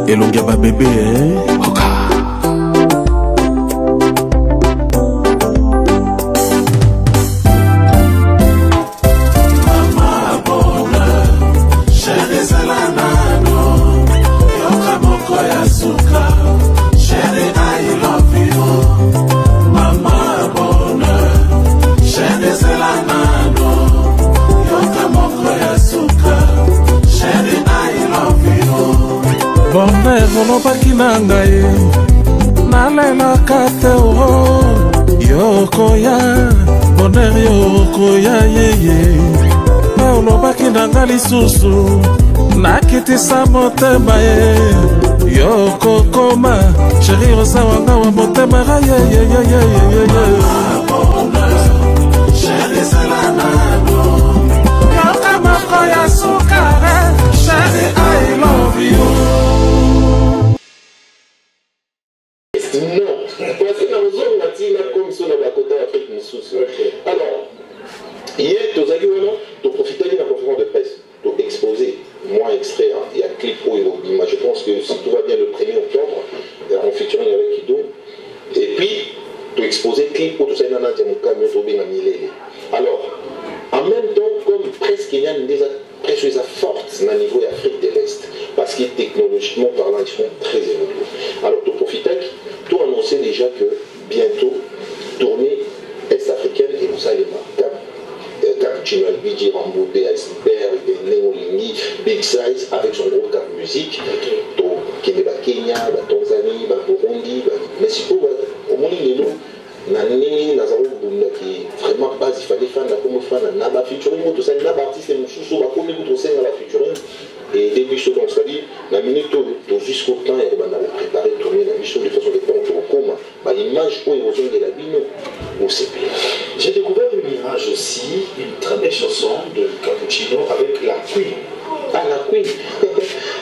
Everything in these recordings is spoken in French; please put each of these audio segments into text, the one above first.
elongia ba bébé oka. Bonheur olobaki na ngai nalelaka te o yokoya bonheur yokoya yeye mpe olobaki na ngai lisusu nakitisa motema ye yokokoma sheri oza wanga wa motema ga yeyeyeyeyeye yokamoko ya sukare sheri I love you. Alors, hier, tu as profité de la conférence de presse, tu as exposé, moi extrait, il y a un clip pour Irobima. Je pense que si tout va bien le 1er octobre, en featuring avec Kido, et puis tu as exposé le clip pour tout ça, alors, en même temps, comme presque il y a une presque forte au niveau de l'Afrique de l'Est, parce que technologiquement parlant, ils sont très évolués. Alors, tu as profité, tu as annoncé déjà que bientôt, tournée est-africaine et vous savez, Cappuccino Albigi, Ramboudé, Iceberg, Néolingi, Big Size, avec son groupe Cap Musique, qui est Kenya, Tanzanie, Burundi, Mexico, au monde de nous, Nani, Nazaro, qui vraiment base, il fallait faire la comme Naba featuring, tout ça, Naba artiste et Moussou, comme tout ça, la featuring. Et début ce qu'on se dit, la minute jusqu'au temps, on a préparé tourner la mission de façon de prendre au coma. L'image où ils ont de la bino au CP. J'ai découvert une image aussi, une très belle chanson de Cappuccino avec la Queen. Ah, la Queen.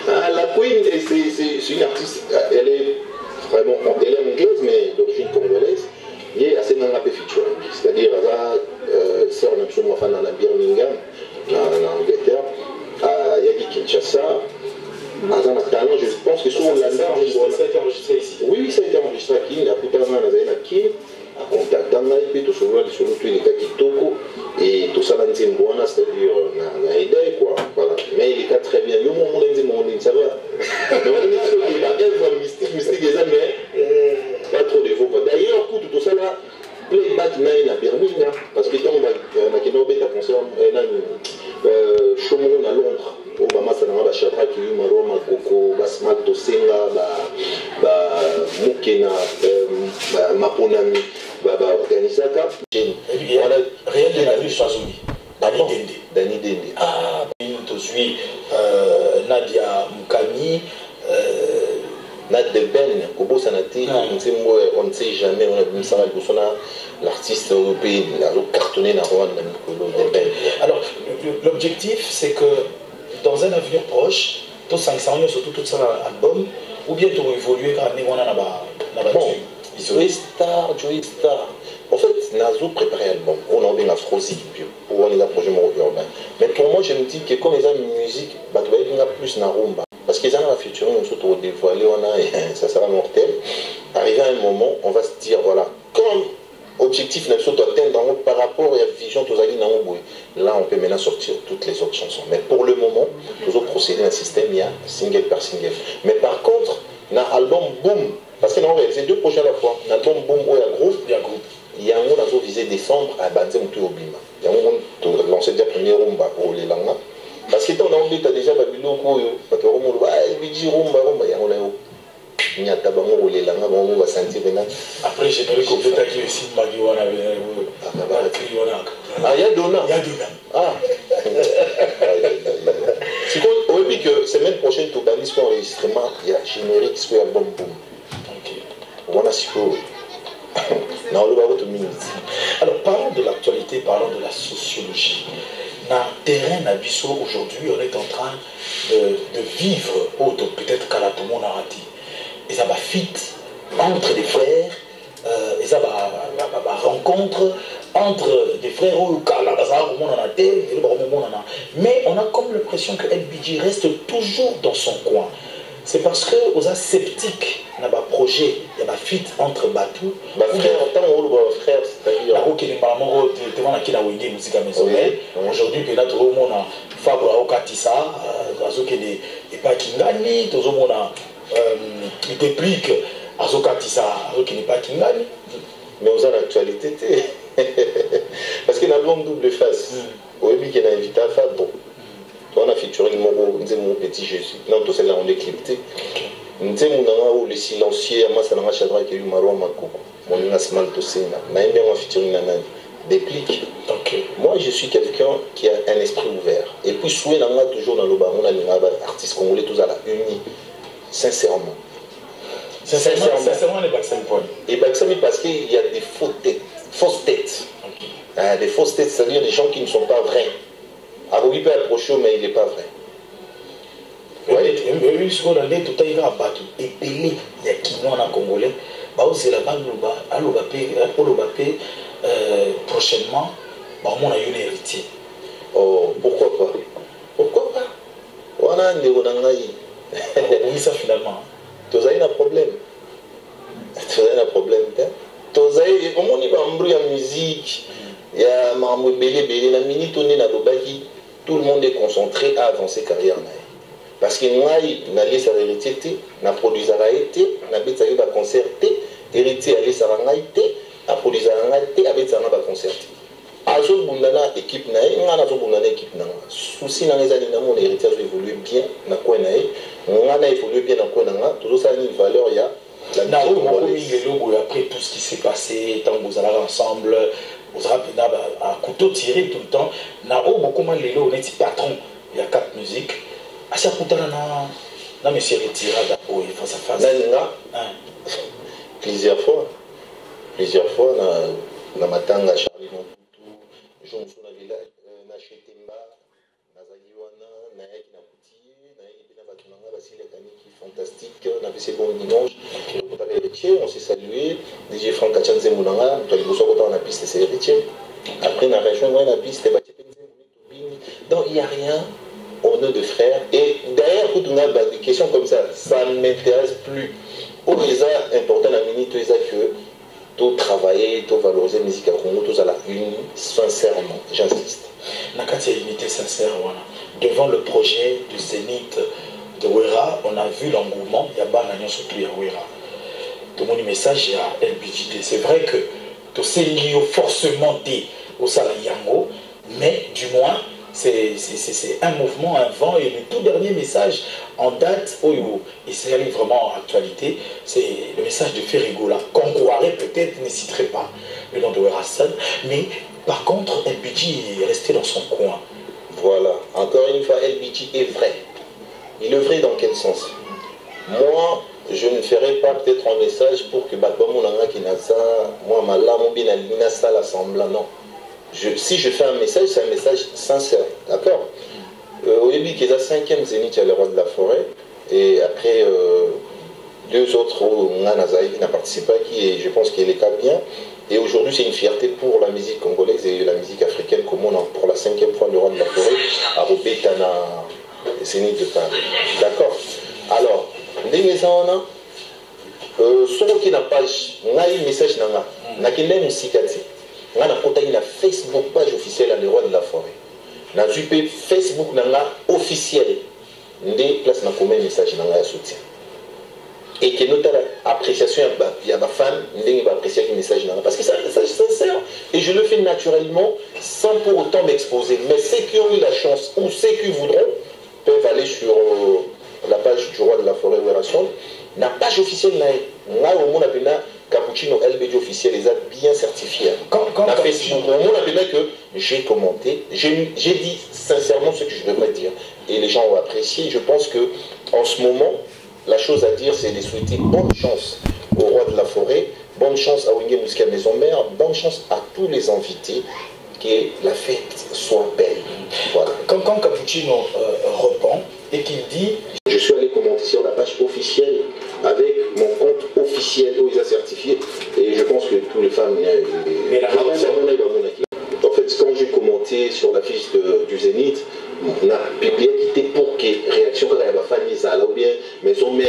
Ah, la Queen, c'est une artiste, elle est vraiment, elle est anglaise, mais d'origine congolaise. Il est assez dans la featuring. C'est-à-dire, c'est en option dans la Birmingham, en Angleterre. Il y a dit Kinshasa. Je pense que sur la ça a été enregistré ici. Oui, ça a été enregistré à Kin. Il y a Kin, à contact dans l'IP, tout sur les cas qui toko et tout ça dans c'est-à-dire na aidé quoi. Voilà. Mais il est très bien. Yo mon ça va. Donc il y a mystique des amis, pas trop de faux. D'ailleurs, pour tout ça là, playback nine à Birmingham, parce que quand on va à Kenobe, à concert, Chomon à Londres. Obama sananga ba Shadrach Yumaro Makoko ba Smart Tosenga ba Mukena ba Maponami ba organisaka rien de la vie Swazuli Dani Dende ah to suis Nadia Mukami Nad de Ben Kobo Sanati on ne sait jamais on a vu ça l'artiste européen a cartonné dans Rwanda de Ben. Alors l'objectif c'est que dans un avenir proche, tout ça, surtout tout ça album, ou bien tout évoluer quand on a Joey Star. En fait, Nazo préparé l'album. On a bien la Frozy, pour on a un projet urbain. Mais pour moi, je me dis que comme ils ont une musique, bah tu vas être plus na rumba. Parce qu'ils ont la featuring, on se retrouve dévoilé, ça sera mortel. Arrivé à un moment, on va se dire voilà, comme objectif n'a pas atteindre par rapport à la vision de là on peut maintenant sortir toutes les autres chansons mais pour le moment nous allons procéder à un système il y a single par single mais par contre dans l'album Boom parce que nous avons réalisé 2 projets à la fois l'album Boom où il y a un groupe qui a visé décembre à Banzé Moutou Obima il y a un groupe qui a lancé déjà premier rumba pour les langues parce que ton anglais tu as déjà Babylon parce que rumba il y a un après j'ai trouvé qu'on peut taquer aussi Magiwana ah il y a Dona ah c'est qu'on aurait dit que semaine prochaine tout bannis pour enregistrement il y a générique sur album Boom voilà si faut alors parlons de l'actualité parlons de la sociologie dans le terrain d'Abisso aujourd'hui on est en train de vivre peut-être qu'à la tout le monde a raté et ça va fit entre des frères, et ça va rencontre entre des frères mais on a comme l'impression que LBG reste toujours dans son coin. c'est parce que vous êtes sceptique dans le projet, il y a une fuite entre Batou. Frère, c'est-à-dire. Aujourd'hui, il y a tout le monde Fabre Okatissa, et pas Kingani, tout le monde il déplique Azokatissa, qui n'est pas Kingani. Mais vous avez l'actualité, parce qu'il y a l'homme double face. Oui, qui a invité à Fabre. On a featuring mon petit Jésus. Non, tout cela on est clipté. Nous avons le silencieux, Masalanga Chadra qui est Maroua Makoko. Mon Nasmal Tosena. Naïm bien featuring Nanani. Déplique. Moi, je suis quelqu'un qui a un esprit ouvert. Et puis, souhait n'a toujours dans le baron, on a des artistes congolais tous à la unis. Sincèrement. Sincèrement, les Baksami Point. Et Baksami parce qu'il y a des fausses têtes. Des fausses têtes, c'est-à-dire des gens qui ne sont pas vrais. Alors, il peut approcher, mais il n'est pas vrai. Oui, ce qu'on a dit, tout à l'heure, il y a qui nous en Congolais. C'est là-bas, prochainement, on a eu un héritier. Oh, pourquoi pas? Pourquoi pas? On a un néonangaï. Oui, ça finalement. Tu as un problème. Tu as un problème. Tu as un musique. Il y a Mamou Bélé, la minute on est dans le baki. Tout le monde est concentré à avancer carrière. Parce que moi, je suis sa héritier, je produis sa héritier, je suis concert, héritier, je suis sa produit sa héritier, je suis sa concert. Je suis équipe, je équipe. Souci dans les années, mon héritage évolue bien, on a évolué bien dans quoi, toujours ça a une valeur, il y a la après tout ce qui s'est passé, tant que vous allez ensemble, vous avez un couteau tiré tout le temps. Beaucoup de gens on est patron, il y a 4 musiques. À chaque fois, on a monsieur retiré face à face. Plusieurs fois, na matanga Charlie Mobutu, Jean Souna village, na Chetemba, na Zagiwana, na Yaki na Pouti, na Yaki na Batunanga, Basile Kaniki, fantastique, na PC Bon Dimanche, on s'est salué, DJ Franck Kachanze Moulanga, tu as dit on a piste, c'est héritier. Après, on a rejoint la piste, donc il n'y a rien. On est de frères. Et d'ailleurs, quand on a des questions comme ça, ça ne m'intéresse plus. Au résultat, important la minute, c'est que tout travailler, tout valoriser la musique à Congo, tout à la une, sincèrement, j'insiste. Nakati a unité sincère, voilà. Devant le projet du Zénith de Wera, on a vu l'engouement, il y a Banagnon surtout, il y a Wera. Tout mon message, il y a LBJD. C'est vrai que tout c'est lié forcément dit au Salayango, mais du moins, c'est un mouvement, un vent, et le tout dernier message en date, et c'est vraiment en actualité, c'est le message de Ferrigola, qu'on croirait peut-être, ne citerait pas le nom de Werassan, mais par contre, LBJ est resté dans son coin. Voilà, encore une fois, LBJ est vrai. Il est vrai dans quel sens? Moi, je ne ferai pas peut-être un message pour que Bakbamounanga Kinasa, moi, ma lame, bien Alinasa, l'Assemblée, non. Si je fais un message, c'est un message sincère, d'accord? Au début, il y a le 5e Zénith, il y a le roi de la forêt, et après, 2 autres où Nazaï n'a participé, qui je pense qu'il est cas bien. Et aujourd'hui, c'est une fierté pour la musique congolaise et la musique africaine, comme on a pour la 5e fois le roi de la forêt, à Robetana, Zénith de Paris. D'accord? Alors, Ndengezana, celui qui n'a pas un message, n'a qu'un musikati. On a une Facebook page officielle à le roi de la forêt. On a une Facebook officiel. Des places na combien message na soutien. Et que notre appréciation il y a des fans, on va apprécier le message parce que c'est un message sincère et je le fais naturellement sans pour autant m'exposer. Mais ceux qui ont eu la chance ou ceux qui voudront peuvent aller sur la page du roi de la forêt Werasson. La page officielle là au monde appelé Cappuccino LBJ officiel, les a bien certifiés. Quand Facebook, au moment que j'ai commenté, j'ai dit sincèrement ce que je devrais dire. Et les gens ont apprécié. Je pense que en ce moment, la chose à dire, c'est de souhaiter bonne chance au roi de la forêt, bonne chance à Wingé Mouska Maison Mère, bonne chance à tous les invités, que la fête soit belle. Voilà. Quand Cappuccino reprend et qu'il dit... Je suis allé commenter sur la page officielle avec mon compte officiel où ils ont certifié et je pense que tous les femmes en fait quand j'ai commenté sur la fiche du Zénith on a publié qui était pour que réaction quand il y a des femmes ou bien maison mère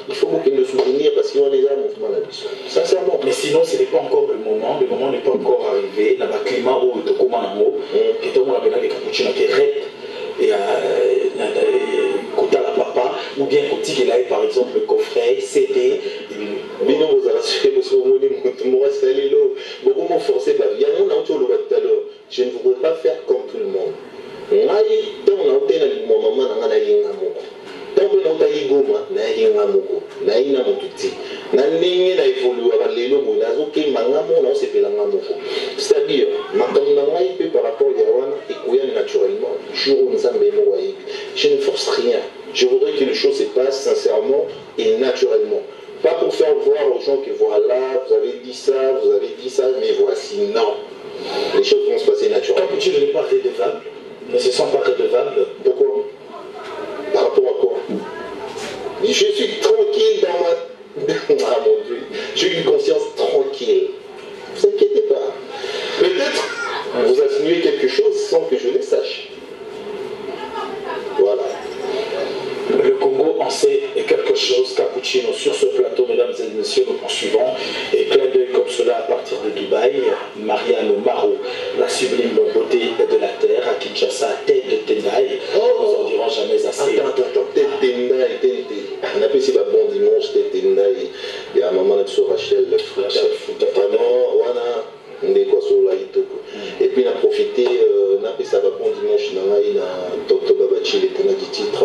Il faut beaucoup de souvenirs parce qu'on est là, mouvement la mission. Sincèrement. Mais sinon, ce n'est pas encore le moment n'est pas encore arrivé. Dans le climat où tu commences en haut, qui est au moins les cappuccinos qui répètent et Kota la papa, ou bien Koti qui a par exemple le coffret, CD. Mais non, vous avez assuré que beaucoup m'ont forcé. Je ne voudrais pas faire comme tout le monde. C'est-à-dire, par rapport à naturellement, je ne force rien. Je voudrais que les choses se passent sincèrement et naturellement. Pas pour faire voir aux gens que voilà, vous avez dit ça, mais voici, non. Les choses vont se passer naturellement. Quand tu ne l'es pas redevable, ne se sent pas redevable. Pourquoi? Par rapport à quoi? Je suis tranquille dans ma... Ah mon Dieu, j'ai une conscience tranquille. Ne vous inquiétez pas. Peut-être vous insinuez quelque chose sans que je le sache. Voilà. Le Congo en sait quelque chose, Cappuccino, sur ce plateau, mesdames et messieurs, nous poursuivons. Et clin d'œil comme cela à partir de Dubaï, Marianne Maro, la sublime beauté de la terre, à Kinshasa, tête de Tendai. Nous en dirons jamais assez. Attends, tête Tendai, tête. On appelle ici bon dimanche, tête Tendai. Il y a un moment là sur Rachel, vraiment, voilà. Et puis on a profité, on a fait ça bon dimanche, on a eu Dr Babachi, le tenant du titre,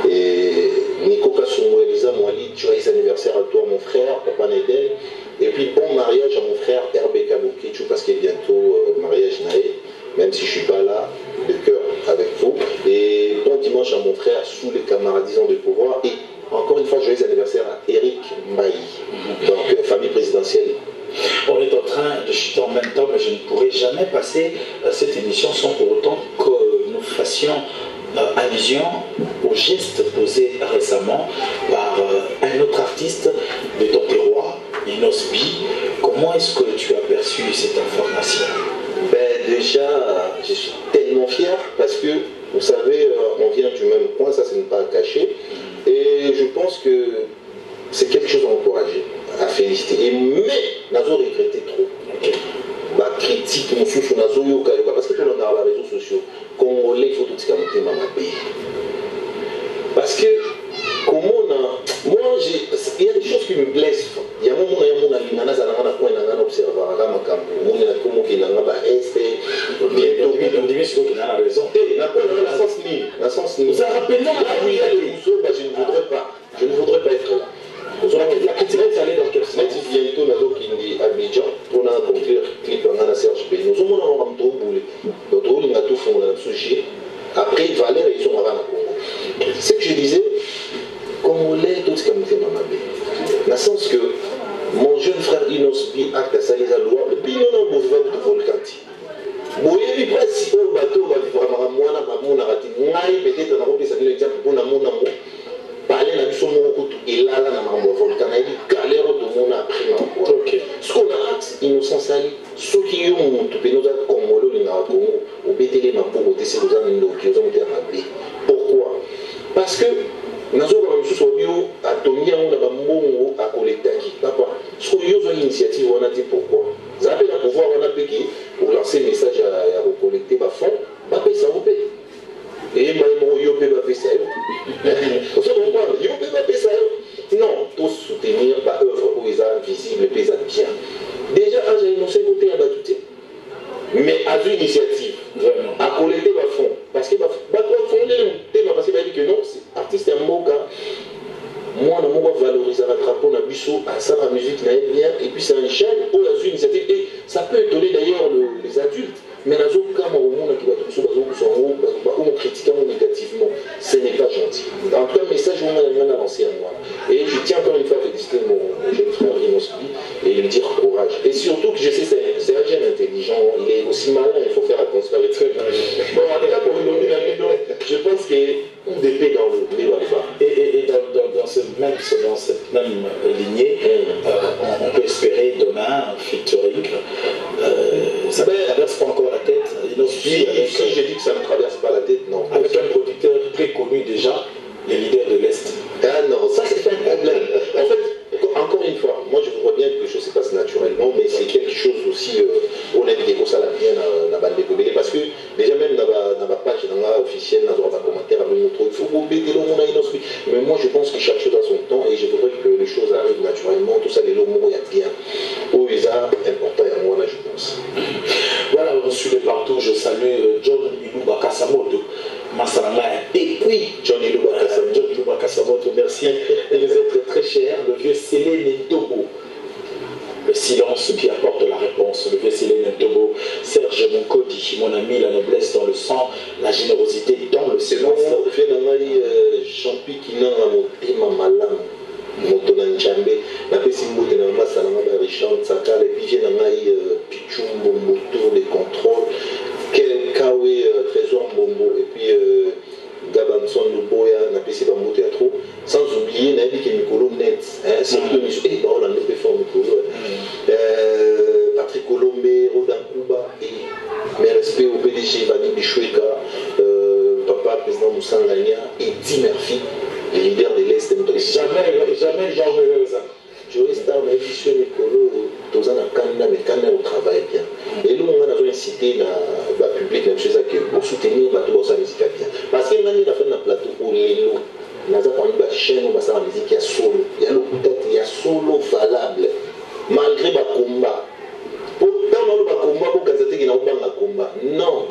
et Nico Kassoumou, Elisa Moali, joyeux anniversaire à toi mon frère, Papa Neden, et puis bon mariage à mon frère Herbe Kabukichu, parce qu'il y a bientôt mariage naé, même si je ne suis pas là, de cœur avec vous, et bon dimanche à mon frère sous les camaradisants de pouvoir, et encore une fois joyeux anniversaire à Eric Maï, donc famille présidentielle. On est en train de chuter en même temps, mais je ne pourrai jamais passer cette émission sans pour autant que nous fassions allusion aux gestes posés récemment par un autre artiste de ton terroir, Inosbi. Comment est-ce que tu as perçu cette information? Déjà, je suis tellement fier parce que, vous savez, on vient du même coin, ça ce n'est pas caché. Et je pense que c'est quelque chose à encourager, à féliciter. Mais, nazo regretté trop. Bah, critique, mon souffle, nazo yoka yoka. Parce que tout le monde a les réseaux sociaux. Congolais, il faut tout ce qu'il y a dans ma pays. Parce que, comment on a. Moi, il y a des choses qui me blessent. Il y a un moment où il y a un moment observateur, on a comment qu'il a un est. On dit ce qu'il a raison. Dans le sens ni. Vous avez rappelé, je ne voudrais pas être là. La critique est allée dans quel sens? Bientôt, nous avons dit Abidjan, on a compris le clip en Serge B. Nous avons un peu boulé. Nous avons tout fait, on a sujet. Après, Valère, ils sont à Congo. Ce que je disais, Congolais, tout ce qui a été dans ma vie. Dans le sens que mon jeune frère Inosbi acte à Salisa Loire, le pays non mauvais de Volcanti. Boyebi principal bateau va vivre à Mwana, Mamona, Ratinai, peut-être on a repris ça l'exemple pour Namona. Parler na biso moko il a là na mambo volcan na dit galère de mon après OK ce qu'on a innocence ali ce qui yo mutu penoza Congolo le na Congo au betele mapoko te se vous ando qui ont été rappelés. Pourquoi? Parce que nazo ba musu so bio atomia on ba mbongo a collectaki papa ce que yo zo initiative on a dit pourquoi ça appelle à pouvoir on a peki pour lancer message à recollecter ba fonds ba payer ça vous paye. Et il yo peut pas ça. Vous comprenez? Yo peut pas ça. Non, tout soutenir ba œuvre où ils sont visibles, ils sont bien. Déjà, j'ai annoncé côté à Batouté. Mais à une initiative, vraiment, à collecter ba fonds. Parce que ba fondé le thème parce qu'il a dit que non, c'est artiste un mot car moi on va valoriser un drapeau na biso à ça la musique n'a bien et puis c'est un chaîne pour la initiative et ça peut étonner d'ailleurs les adultes. Mais dans aucun cas, on critique négativement. Ce n'est pas gentil. En tout cas, le message, on a lancé à moi. Et je tiens encore une fois à féliciter mon jeune frère Inosbi et lui dire courage. Et surtout que je sais, c'est un jeune intelligent, il est aussi malin, il faut faire attention avec très bien. Bon, en tout cas, pour une je pense qu'on d'épée dans le débat. Et dans cette même lignée, on peut espérer demain un featuring. Ça ne traverse pas encore la tête. Si j'ai dit que ça ne traverse pas la tête, non. Avec un producteur très connu déjà, les leaders de l'Est. Ah non, chose à son temps et je voudrais que les choses arrivent naturellement. Tout ça, les mots, il y a bien. Où ils sont importants et moi, je pense. Voilà, on suit partout. Je salue John Iluba Kasamoto. Massalama. Et puis, John Iluba Kasamoto, merci de vous être très cher. Le vieux Célé Ntobo. Le silence qui apporte la réponse. Le vieux Célé Ntobo. Serge Moncodi, mon ami, la noblesse dans le sang, la générosité dans le silence. Champi qui n'a pas mon malam. Moto na Njambe, na pesi mbote na masa na ngaba Richard Sakala, et puis vient na ngai Pichumbo, moto, les contrôles, Kawe, Trésor Mbombo, et puis Gabanson Luboya, na pesi Bambote à trop, sans oublier na que Mikolo Net, c'est le mission, et bah on a un peu fort Mikolo, Patrick Colombe, Rodan Kuba, et mes respects au PDG Vani Bichoueka, Papa, président Moussa Ngania, et Di Murphy. Les leaders de l'Est, jamais Jean-Marie ça. Joey Star m'a dit sur Nicolo, tous en Canada, mais Canada au travail bien. Et nous, on a incité la public, même chose pour soutenir la musique bien. Parce qu'il y a un plateau pour les lots. On a une chaîne où la musique il y a solo. Il y a peut-être il y a solo valable. Malgré le combat. Pourtant, on a combat pour Gazaté qui n'a pas de combat. Non.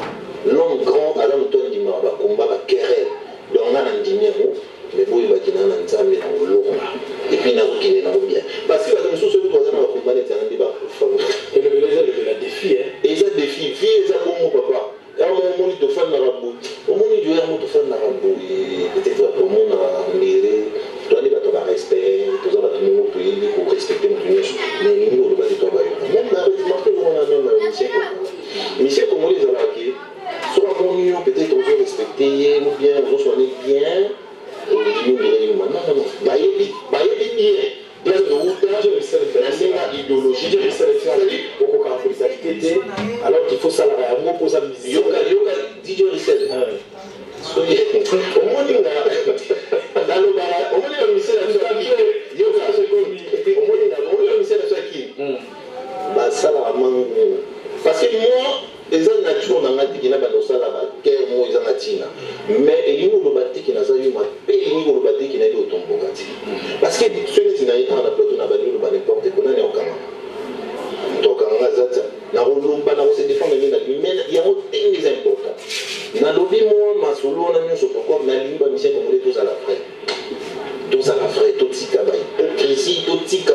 L'homme grand, Adam Antoine dit qu'il combat, il querelle. Donc, on a un numéro. Mais bon, il va dire que mais et puis il n'a aucun bien. Parce que la chose que nous avons combattu, c'est un débat. Et le défi, hein. Et ça défi, fille, ça mon papa. Et au moment où tu fais un rabou, au moment où tu fais un rabou, peut-être au monde a miré, tu as des respect, tu as des pays pour respecter mon pays. Mais nous, on va dire toi, même la remarque qu'on a même Michel Congolais, ils ont laqué, soit bon, peut-être on veut respecter, ou bien on veut soigner bien. Non, bien de la idéologie, alors qu'il faut salarier à moi pour sa musique. Yoga, DJ Rissel. Au moins, il y a un ministère de la parce que moi, les gens nature dans la vie, ils ont mais ils ont qui n'a pas eu ma paix, ils ont qui n'a eu autant de parce que ceux qui n'ont pas eu plateau n'a pas eu n'importe quoi, on est en Kama. Donc, on a ça. Il y a des choses importantes. Dans le vie, moi, ma solo, on a mis sur pourquoi on a mis tous à la fraîche. Tous à la fraîche, tout ce travail. Tout crise, tout ce qui a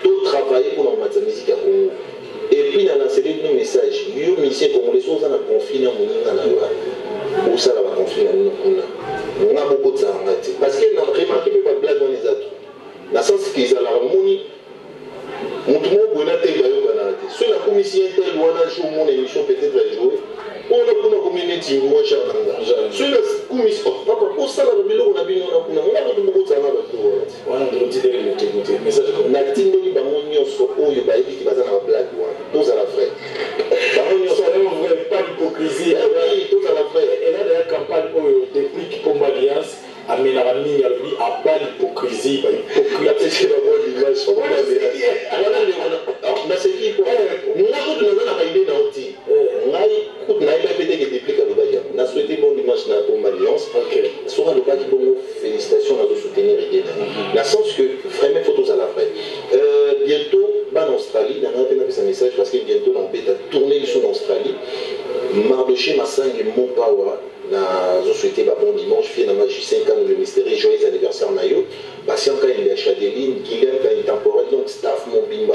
tout travailler pour la musique à Congo. Et puis, dans la série de messages, il y a un message comme les choses dans le conflit, où ça va conflit, on a beaucoup de ça. Parce qu'il y a remarqué que les blagues dans les autres. Dans le sens qu'ils ont la harmonie, on ne peut pas être si la commission est telle, on a joué mon émission, peut-être à jouer. On a pour la communauté, moi, j'ai un si la commission, papa, pour ça, on a bien, on a beaucoup de ça. On a d'autres idées de l'écouter. Mais ça, je connais. Il y a qui va dans la blague, tous à la fraîche. Pas l'hypocrisie. Tous à la fraîche. Et là, il y a une campagne depuis qui combat l'alliance, à Ménarami, à bas l'hypocrisie. C'est la bonne image. Dans ce qui est pour nous, nous avons pas idée dans l'outil. Nous avons fait des dépliques à l'Obadia. Nous avons souhaité bonne image dans la alliance. Soit à l'Obadia, félicitations à nous soutenir. Dans le sens que vraiment, il faut tous à la fraîche. Bientôt, en Australie, on a fait un message parce que bientôt, on peut tourner en Australie. Mardoché Massang et Mopawa, nous souhaité bon dimanche, fait dans 5 ans de mystère, joyeux anniversaire Nayo. Patient quand il y a Chadeline, Guilhem quand il est temporaire, donc staff Mobimba,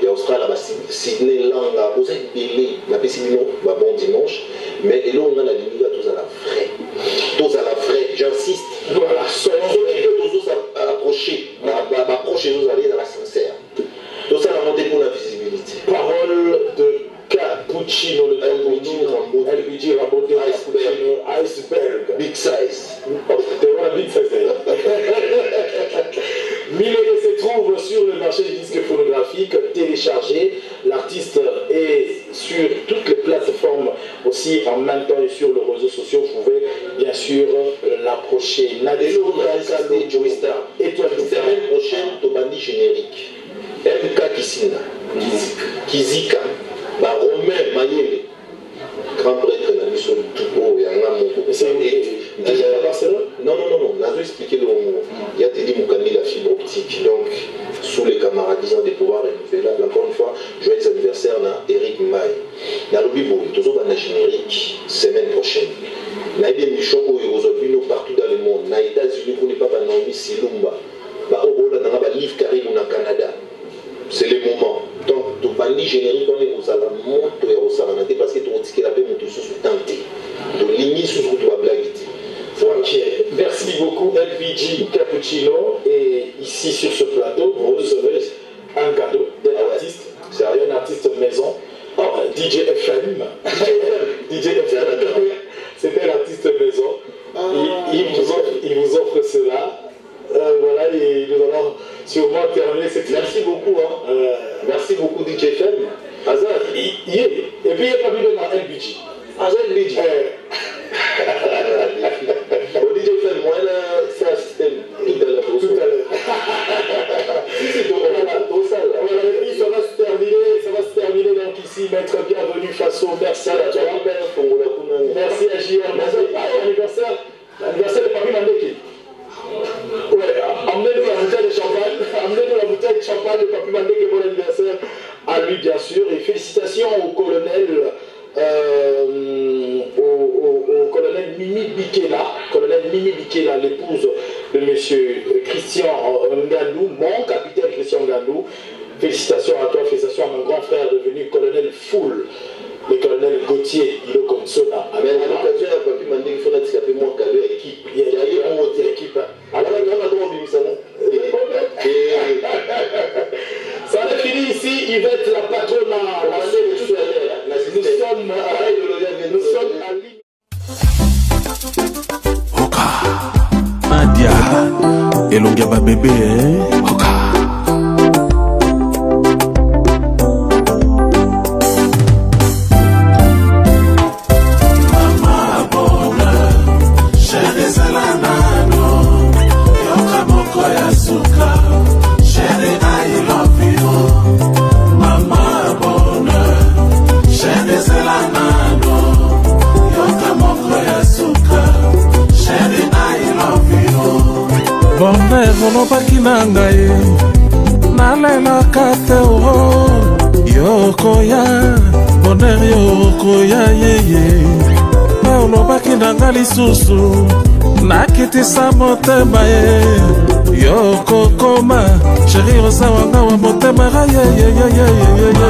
il y a Australie, Sydney, Langa, vous êtes belé, la PCB, bon dimanche. Mais là, on a la limite à tous à la vraie. Tous à la vraie, j'insiste. Voilà, tous approcher, approcher nous aller dans la sincère. Tout ça, la montée pour la visibilité. Parole de Cappuccino, le LBG Raboté, Iceberg. Big size. T'es vraiment big size d'ailleurs. Millet se trouve sur le marché du disque phonographique téléchargé. L'artiste est sur toutes les plateformes aussi en même temps et sur les réseaux sociaux. Vous pouvez bien sûr l'approcher. Nadelo, Joey Star. Et toi, la semaine prochaine, Tobandi générique. MK Kissina. Kizika. Romain Mayele. Grand prêtre, il a mis sur le tout haut. Il y a un amour. C'est à Barcelone? Non. On a expliqué le mot. il y a dit Moukani la fibre optique. Donc, sous les camaradisants de pouvoir renouveler. Encore une fois, joyeux anniversaire à Eric Maï. Dans le Bibo, toujours dans la générique, semaine prochaine. Dans les émissions aujourd'hui, partout dans le monde, dans les États-Unis, vous n'avez pas Naomi Silumba, dans le livre Caribou au Canada. C'est le moment. Donc, tout bandi générique, on est aux alamons, parce que tout le monde a fait tenté. Tout ligne sous la blague. Ok, merci beaucoup LVG Cappuccino. Et ici sur ce plateau, vous recevez un cadeau d'un artiste. C'est un artiste maison. Oh, DJ FM. DJ FM. C'était l'artiste maison. Il vous offre cela. Voilà, et nous allons sûrement terminer cette. Merci beaucoup. Merci beaucoup DJ FM. Hazard. Et puis il n'y a pas vu dans LVG. Hazard LVG. DJ FM, moi là, c'est un système tout à l'heure. Ça va se terminer donc ici, maître bienvenue Faso, merci à toi. Merci à JR, l'anniversaire de Paris Mandeki. Ouais, amenez-nous la bouteille de champagne, de Papi Mandeki, bon anniversaire à lui bien sûr, et félicitations au colonel. Au colonel Mimi Bikela, l'épouse de monsieur Christian Ngandou, mon capitaine Christian Ngandou. Félicitations à toi, félicitations à mon grand frère devenu colonel Foul, le colonel Gauthier, il est comme ça. Mais à l'occasion, il a demandé qu'il faut attraper mon cadeau à l'équipe. Il y a eu un mot d'équipe. Alors, on a droit au ça a fini ici, il va être la patronne. Nous sommes à l'île. Oka Nadia Elonga bébé Oka bonheur olobaki na ngai nalelaka te o yokoya bonheur yokoya yeye olobaki na ngai lisusu nakitisa motema ye yokokoma sheri osawanga wa motema yeyeyeyeyeye